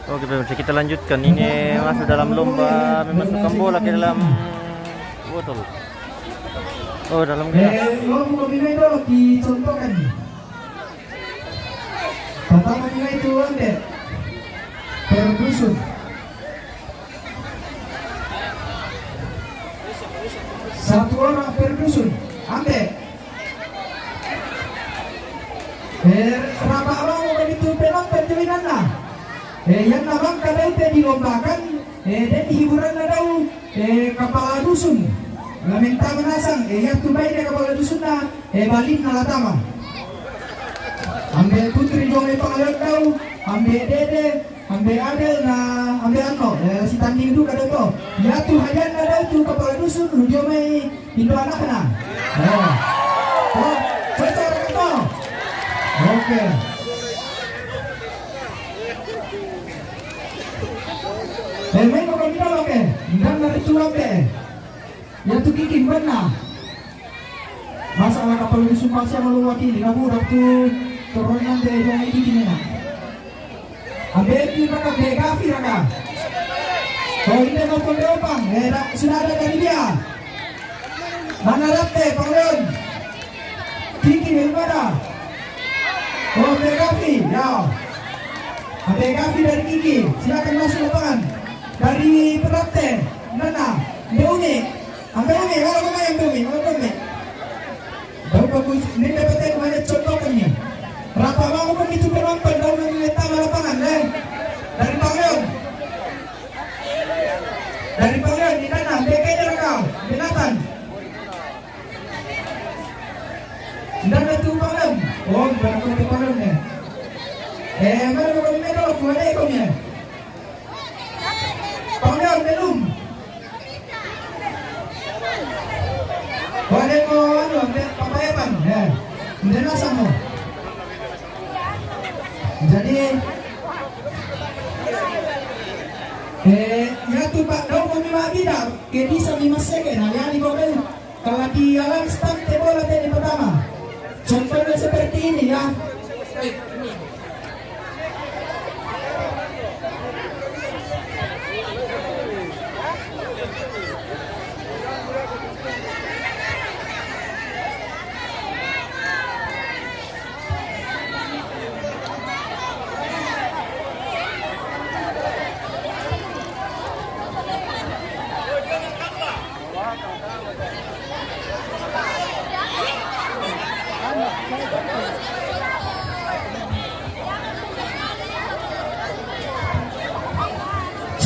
Oke pemirsa, kita lanjutkan. Ini masuk dalam lomba memasukkan bola ke dalam botol. Oh, dalam gelas. Lomba nilai dulu dicontohkan. Pertama nilai itu ande per dusun. Satu orang per dusun, ande. Berapa orang begitu penonton jelinan lah. Yang namang kadang dilombakan, dan hiburan ada kepala dusun. Lamenta menasang, yang tubai dia kepala dusun na, balik nalatama. Ambil putri jomai pangalan daw, ambil dede, ambil adel na, ambil ano, si tanding itu kada to. Ya tu hajan na daw tu kepala dusun, lu jomai indo anak na. Cocok to. Oke. Main kau kita loh ke, dan dari tulang ke, yang tu kikin benar. Masalah kapal dusun pasir lalu wakili, kamu udah tu turunan dari yang ini gini nak. Ambil tu mereka begafi mereka. Kau ini mau pendeopang, sudah ada dari dia. Mana rate pengen? Kikin daripada. Oh begafi, ya. Begafi dari Kiki, silakan masuk lapangan. Dari penonton, Nana, Beuni, Beuni, kalau kamu yang Beuni, Beuni. Baru bagus, ini dapatnya kemana contohnya. Berapa mau pun itu penonton, baru mengingat lapangan, dari Pangeon. Dari Pangeon, di Nana, BK rekam, binatan. Nana itu Pangeon, oh, berapa itu Pangeon ya? Mana mau kami medal, kemana ikonnya? Panggil belum. Boleh mo ano, papayapan. Hindi na sa mo. Jadi ya tu Pak daw kami mabida. Kedi sa 5 second. Hayali ko kayo. Kalau di alam start bola tadi pertama. Contohnya seperti ini ya.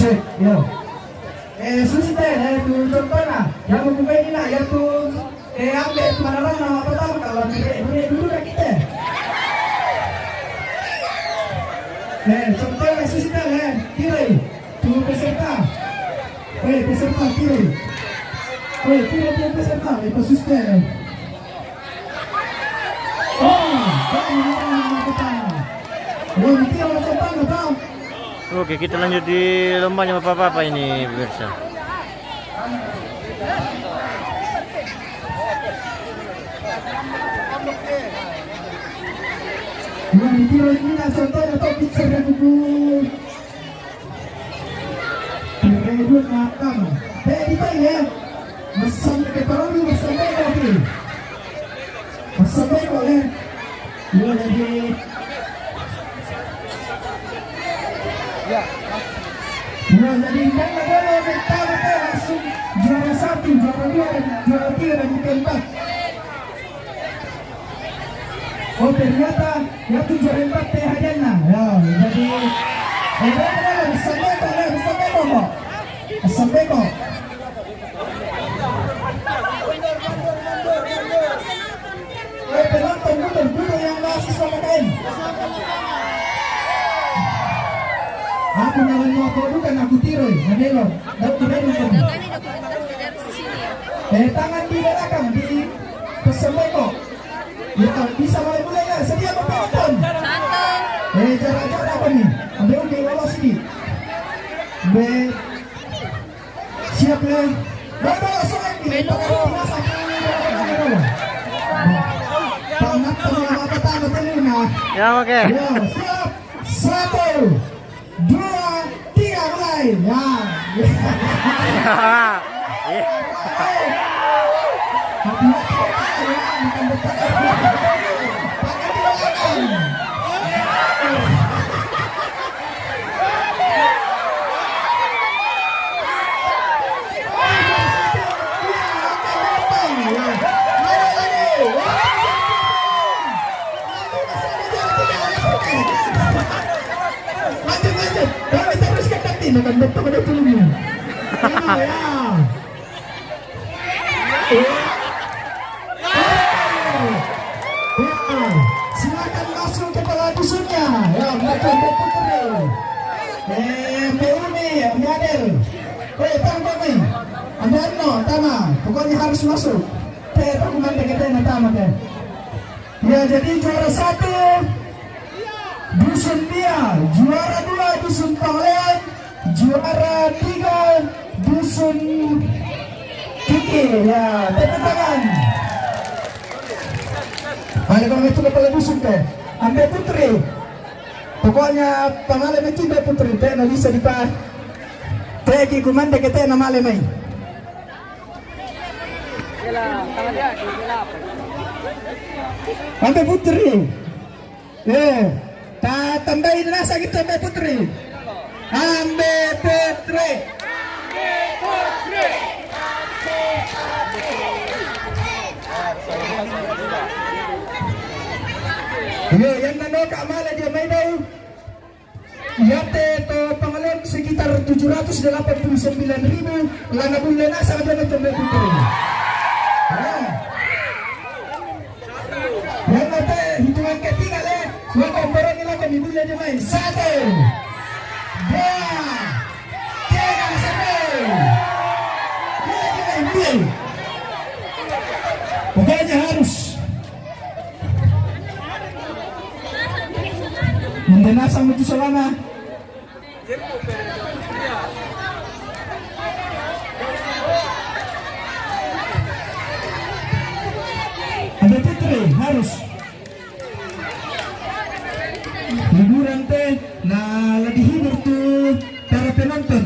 Cek, yo. Susah tu contoh na, yang membuka ini na, yang tu ambil tu mana orang nama pertama kalau ni dulu dah kita. Contohnya susah kiri, tu peserta. Peserta kiri. Kiri peserta, itu susah. Oke, kita lanjut di lombanya Bapak-bapak ini pemirsa. Ini contohnya topik saya buku. Kedua makam. Di ya. Sampai ke parang sampai kopi. Sampai kok ya. Dua lagi. Ya. Nah, jadi kan ada pertama langsung juara 1, juara 2, dan juara 3 dan keempat. Oh ternyata yang juara 4 teh hajana. Ya, jadi sampai kok. Penonton mundur yang mahasiswa PKN. Aku nawan mo ako bukan aku tiroy, Manelo. Dapat tidak kamu. Tangan di belakang di pesemai kok. Ya, bisa mulai ya. Sedia penonton. Jarak apa nih? Ambil di lolos ini. Siap ya. Bawa soal ini. Pangat sama pertama tenuna. Ya oke. Siap. 1, 2 lain. Ya. Lanjut. Kami teruskan nanti akan betul pada tulungnya. Silakan langsung kepala dusunnya. Ya, melakukan putri. Uni, Adel. Tama nih. Ano, tama. Pokoknya harus masuk. Aku mandi kita yang tama deh. Ya, jadi juara 1 Dusun Dia, juara 2 Dusun Panglean, juara 3 Dusun Kiki. Ya, tepuk tangan. Ada kalau itu kepala dusun ke, ambil putri. Pokoknya pangalan itu ambil putri. Teh nggak bisa dipah. Teh kumanda kita nama lemai. Ambil putri. Tambahin rasa gitu ambil putri. Ambil putri. Yang nanoka malah dia main daw. Yate to pangalan sekitar 789,000 lana bulan na sa kadang ito may putri. Yang nate hitungan ketiga le. Wala parang nila kami bulan dia main. 1 2 3 sampai. Pokoknya harus mendenasang itu selama ada putri harus hiburan teh nah lagi hibur tuh para penonton.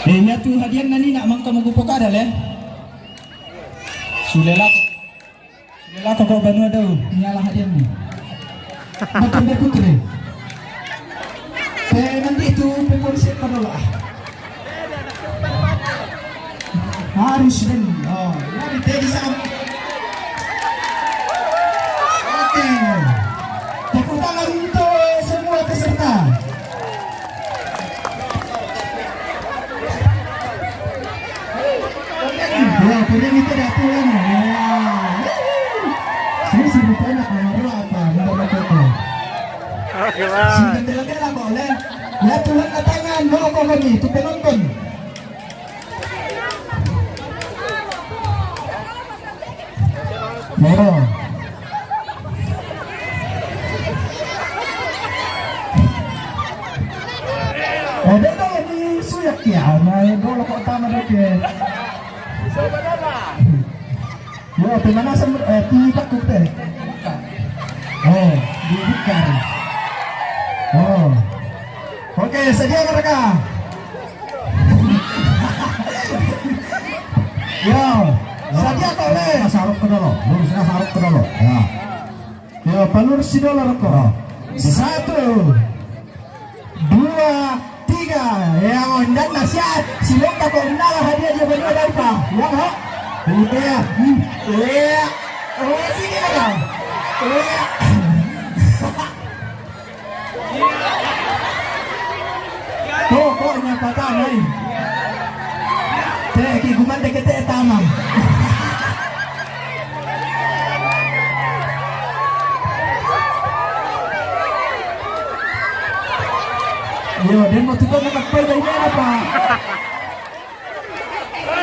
Lihat tuh hadiah nani nak mangka magupok ada le. Sulela kau banu ada nyala hadiah ni. Macam dia putri. Nanti itu polisi kadolah. Harus dan nanti tadi sama. Oke. Tepuk tangan untuk semua peserta. Ya, kemudian itu dah tuan. Saya sebutkan apa apa, mendapat itu. Oke, Bang. Singkat boleh. Lihat tuan ke tangan, mau kau kami, itu penonton. Oh. Ada kalau di suyak ya, nah bola kok tamat lagi. Yo, pemanasan tidak kupe. Dibuka. Oke, sedia mereka. Yo, sedia kau le. Sarap ke dulu. Lurusnya sarap ke dulu. Ya. Yo, pelurus si dolar kok. 1 2 3. Ya, ondan nasihat. Silong tak kau nala hadiah dia benar apa? Ya, ha? Iya. Oh, sini kan? Iya. Tuh, kok nyapa tangan? Teh, kiguman teh kita tamam. Yo, dia mau tukar nak pay ini apa?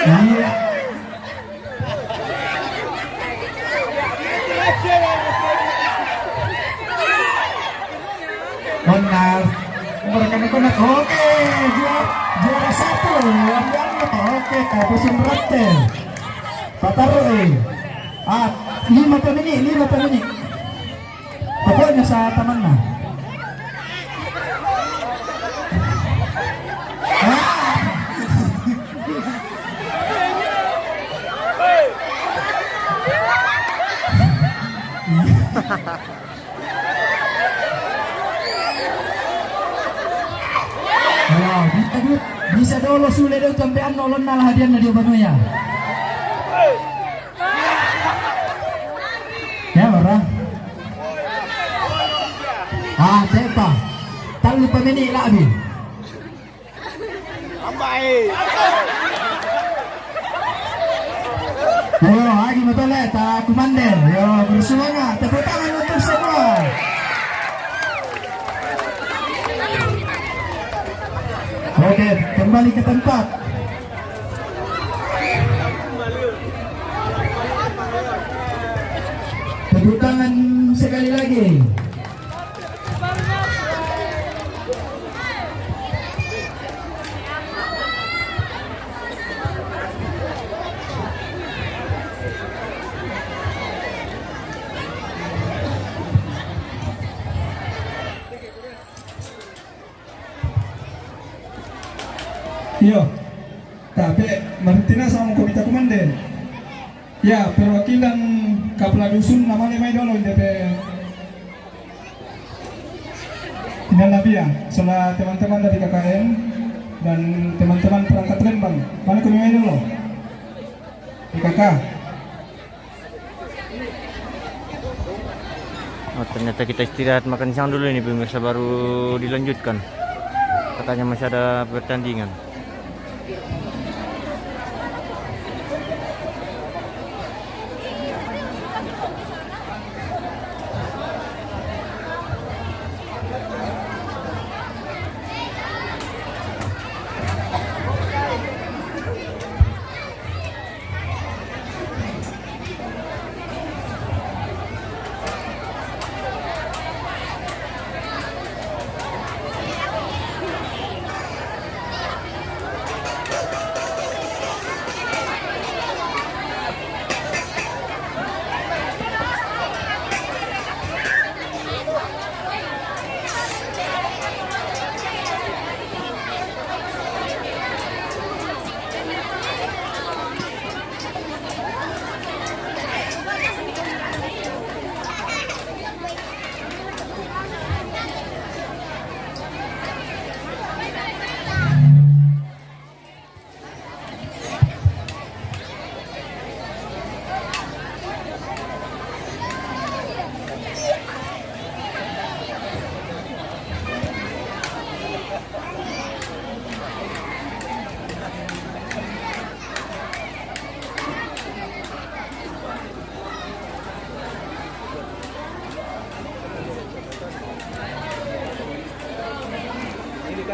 Iya. Benar, mereka oke, juara 1, oke, kapusin berarti, patar 5 pa menit. Pokoknya sa taman na. Wow, bisa dolo sulit daw kampean nolon na lahadian na dia Banoya. Ya, bara. Tepa. Talo pa mini labi. Ambay. Yo, lagi betul komandan. Yo, bersemangat. Tepuk tangan untuk semua. Oke, kembali ke tempat. Tepuk tangan sekali lagi. Iya, tapi Martina sama komite komandan. Ya, perwakilan Kapla Dusun namanya main dulu di DP. Ini Nabi ya, soal teman-teman dari KKN dan teman-teman perangkat Lembang. Mana kami main dulu? Di KK. Oh, ternyata kita istirahat makan siang dulu ini pemirsa, baru dilanjutkan. Katanya masih ada pertandingan.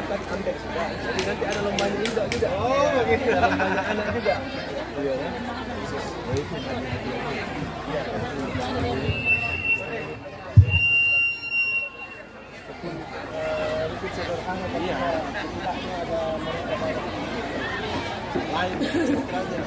kan ambek sudah. Jadi nanti ada lombanya juga. Oh, begitu. Ada lombanya anak juga. Iya kan? Oh, itu hati-hati. Ikut sederhana kan ya. Tidaknya ada mereka lain aja.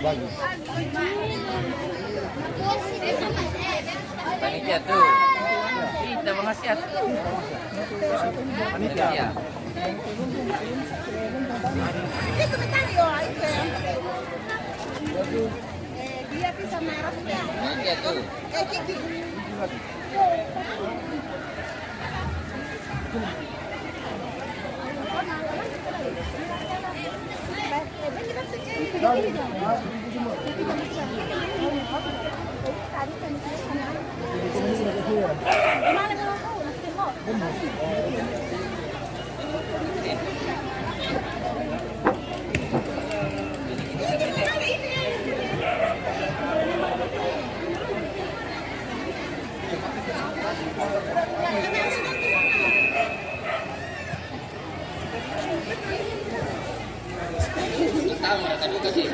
Bagus. Panitia tuh. Kita menghasiat. Panitia. Dia bisa merahnya. Panitia tuh. Kiki. Tahu mereka juga sih.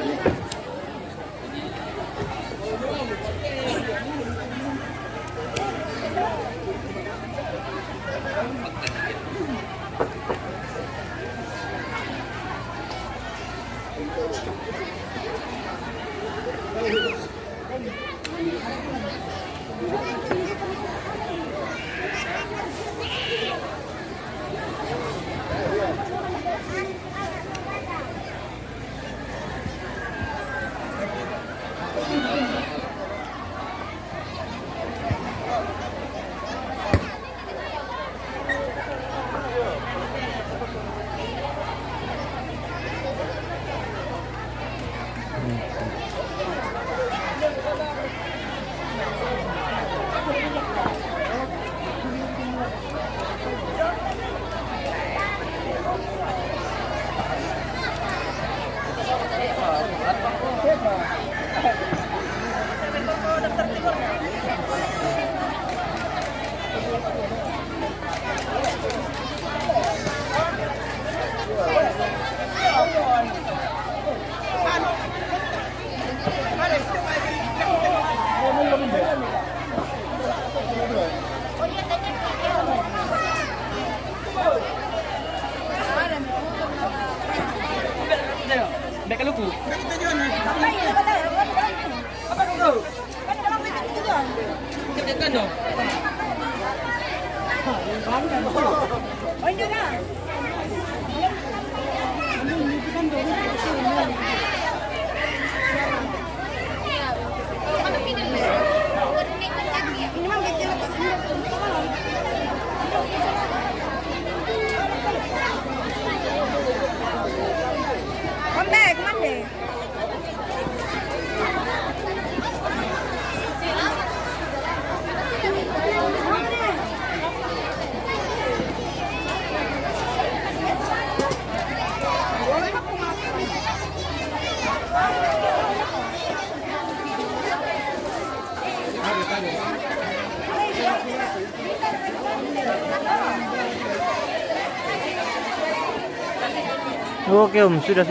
Oke Om, sudah.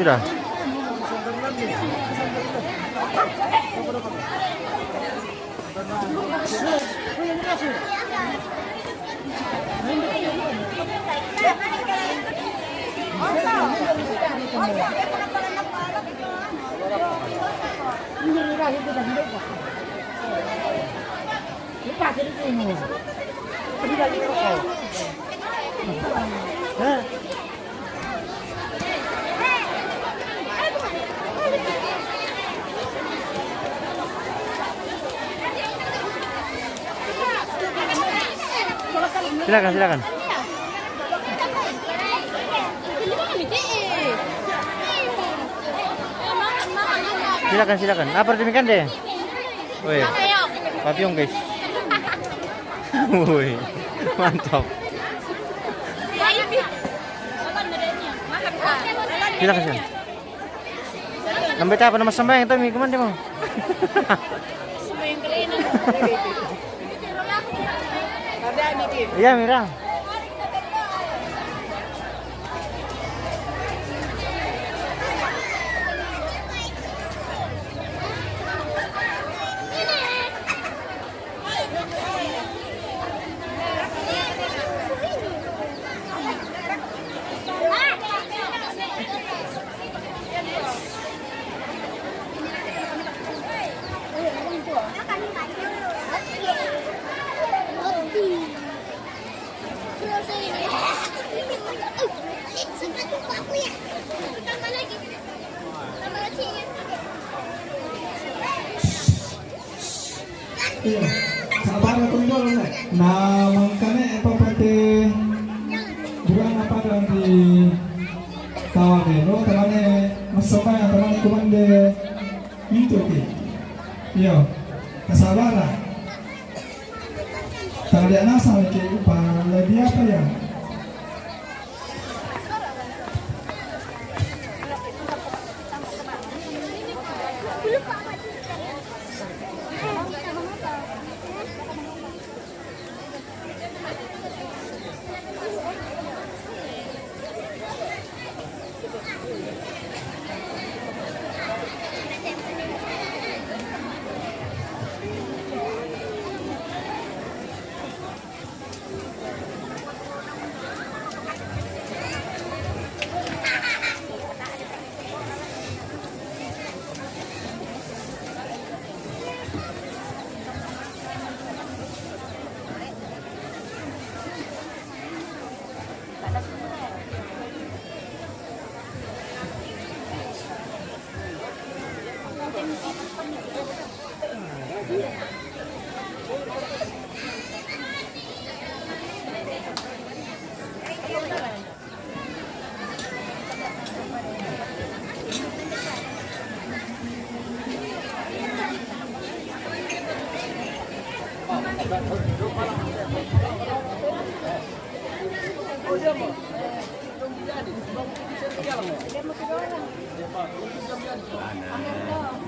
Silakan. Silakan. Apa demikian deh? Woi, papillon guys. Woi, mantap. Silakan. Nambah apa nama sambayang itu mi kemana mau? Iya Mira. Iya, sabar aku dulu nih. Nah, makanya apa pada bukan apa dalam di kawan lo, temannya masukkan temannya komande itu ki. Iya, kesabaran. Kalau dia nasa lagi upah lebih apa dia mah. Belum jadi. Belum serial. Dia mau dorong.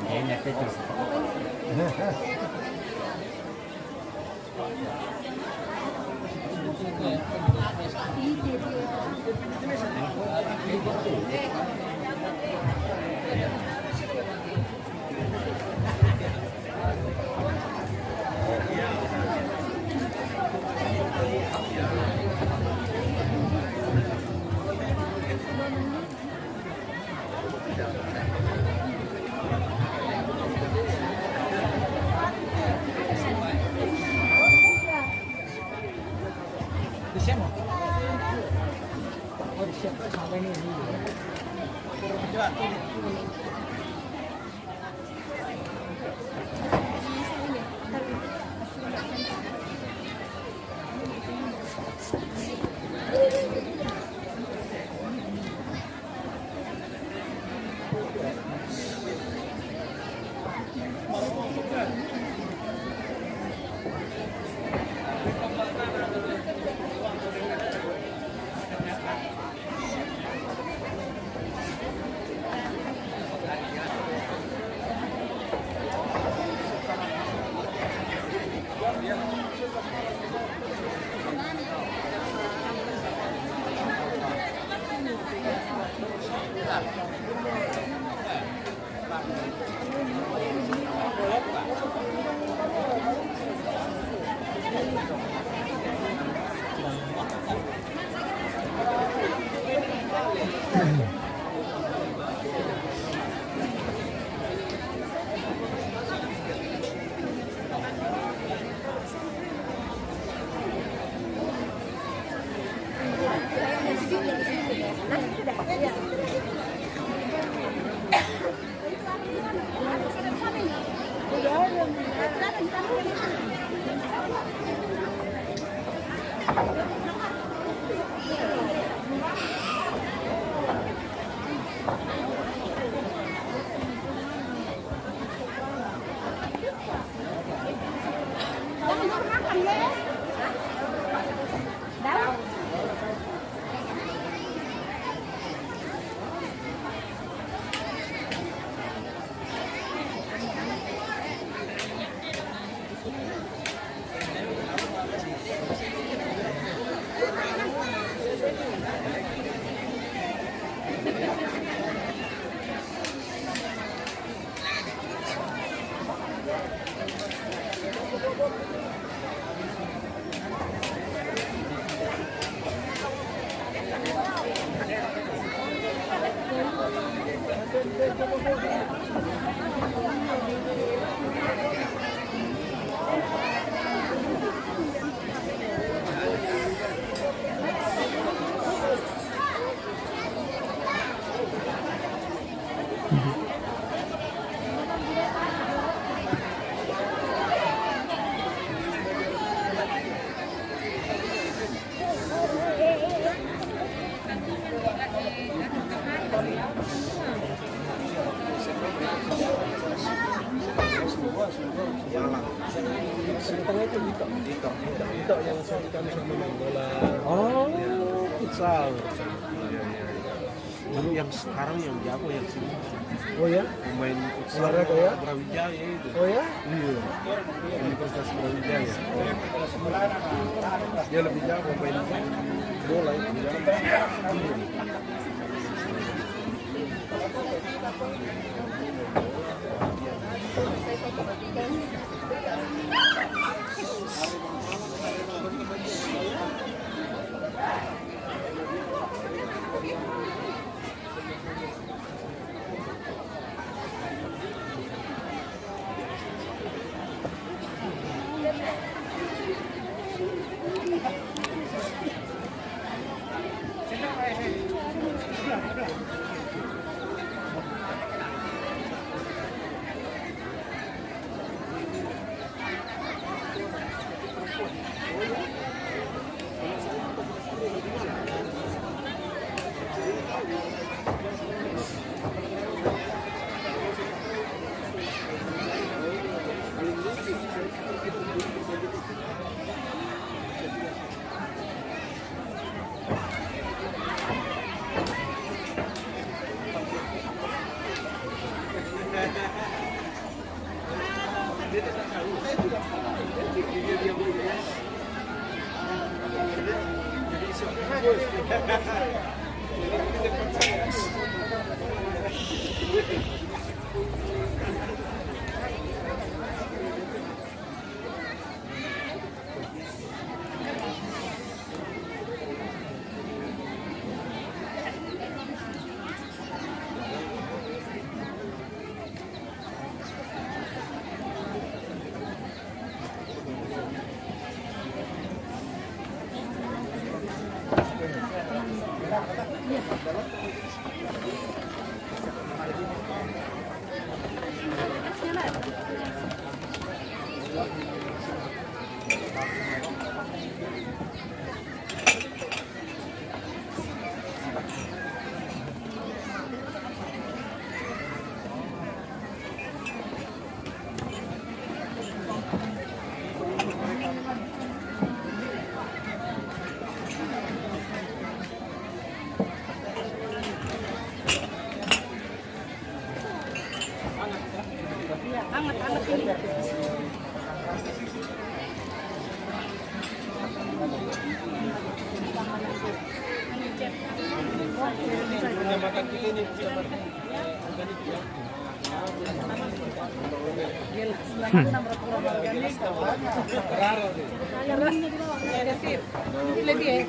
Kayaknya itu. Dito yang kami sama main bola. Oh, futsal. Dulu yang sekarang yang jago yang sini Oh ya? pemain futsal Olahraga ya? Brawijaya itu. Oh ya? Iya. Universitas Brawijaya. Dia lebih jago main bola itu. Hangat-hangat ini. Makan kita ini bisa makan organik ya. Raro sih. Lebih ya.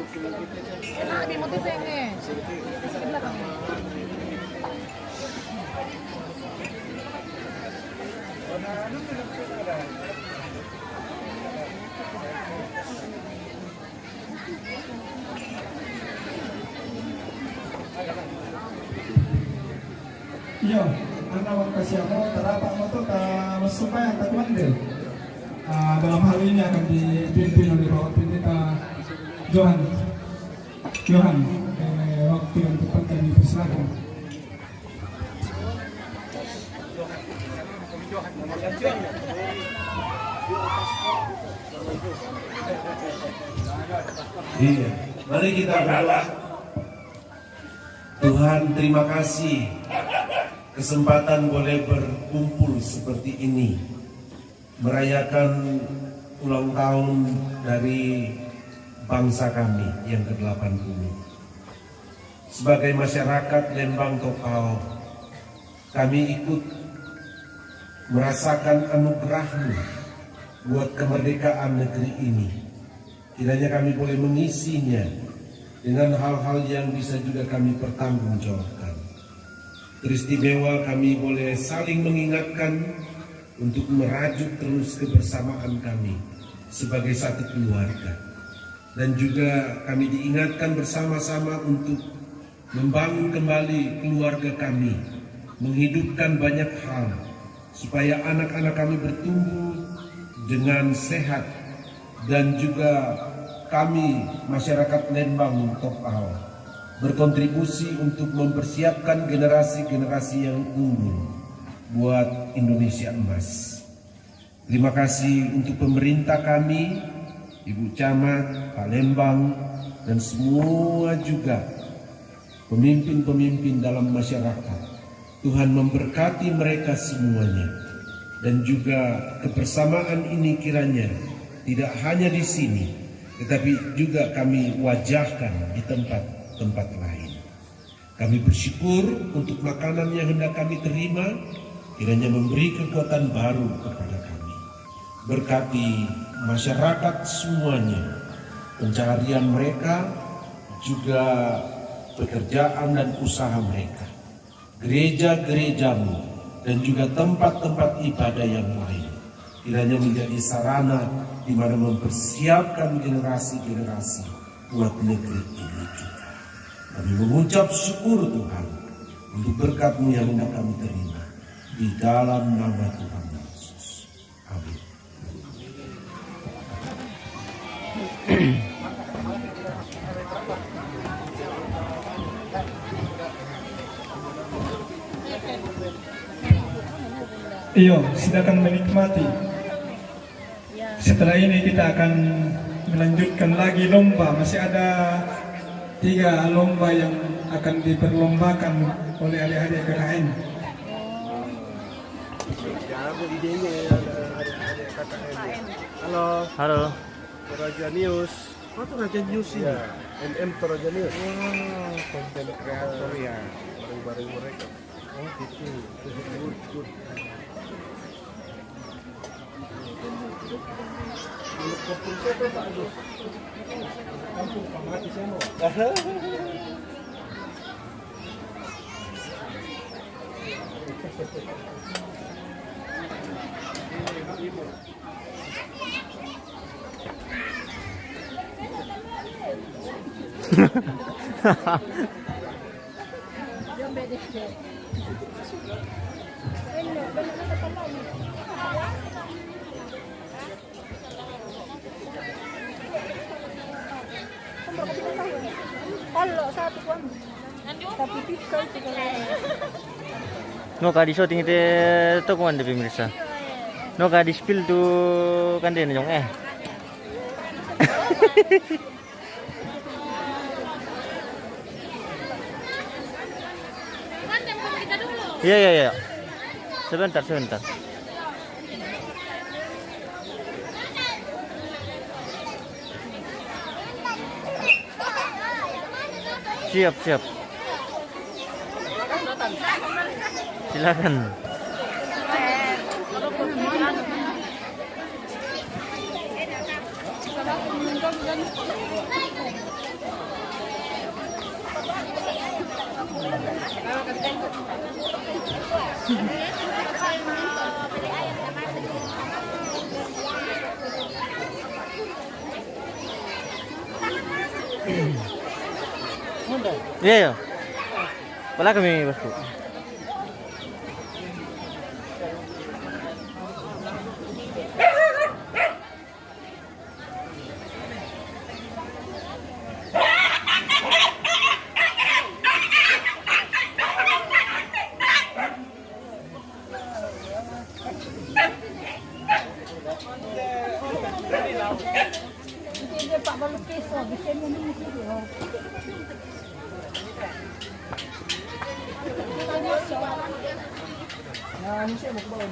Enak di motor saya nih. Di belakang. Iya, anda makasih mo terdapat motor supaya tak mandel. Dalam hal ini akan dipimpin oleh Bapak Pendeta Johan. Waktu yang tepat kami persilakan. Iya, mari kita berdoa. Tuhan, terima kasih kesempatan boleh berkumpul seperti ini, merayakan ulang tahun dari bangsa kami yang ke-80. Sebagai masyarakat Lembang Topao, kami ikut merasakan anugerah-Mu buat kemerdekaan negeri ini. Kiranya kami boleh mengisinya dengan hal-hal yang bisa juga kami pertanggungjawabkan. Teristimewa kami boleh saling mengingatkan untuk merajuk terus kebersamaan kami sebagai satu keluarga. Dan juga kami diingatkan bersama-sama untuk membangun kembali keluarga kami, menghidupkan banyak hal supaya anak-anak kami bertumbuh dengan sehat, dan juga kami masyarakat Lembang Topao berkontribusi untuk mempersiapkan generasi-generasi yang unggul buat Indonesia emas. Terima kasih untuk pemerintah kami, Ibu Camat, Pak Lembang, dan semua juga pemimpin-pemimpin dalam masyarakat. Tuhan memberkati mereka semuanya, dan juga kebersamaan ini kiranya tidak hanya di sini, tetapi juga kami wajahkan di tempat-tempat lain. Kami bersyukur untuk makanan yang hendak kami terima, kiranya memberi kekuatan baru kepada kami. Berkati masyarakat semuanya, pencaharian mereka, juga pekerjaan dan usaha mereka, gereja-gerejamu, dan juga tempat-tempat ibadah yang lain, kiranya menjadi sarana di mana mempersiapkan generasi-generasi buat negeri ini juga. Kami mengucap syukur Tuhan untuk berkat-Mu yang hendak kami terima di dalam nama Tuhan Yesus. Amin. Iyo, silakan menikmati. Setelah ini kita akan melanjutkan lagi lomba. Masih ada 3 lomba yang akan diperlombakan oleh adik-adik KKN. Siapa idenya ada KKN. Halo, Halo. Raja News. Oh, itu Raja News ini. Ya, MM itu Raja News. Wah, konten kreator ya. Baru-baru mereka. Oh, gitu. Good. Kampung siapa Pak Agus? Kampung Pamati Seno. Kalau satu kan. Tapi pikir itu No kadi shooting itu to kumanda pemirsa. No kadi spill tuh kan dia nyong Iya. Sebentar. Siap. Silakan. Iya. Wala kami bosku. Pak Balukis, bisa minum dulu. Nah, ini saya mau ke bawah.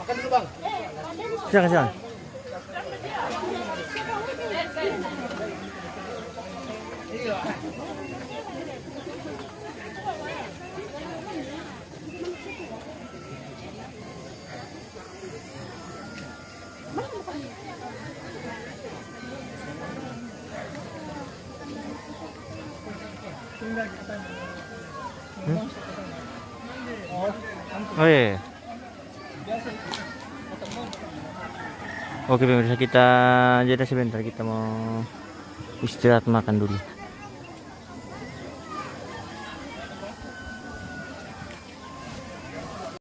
Makan dulu, Bang. Silakan. Oh iya. Oke pemirsa, kita jeda sebentar, kita mau istirahat makan dulu.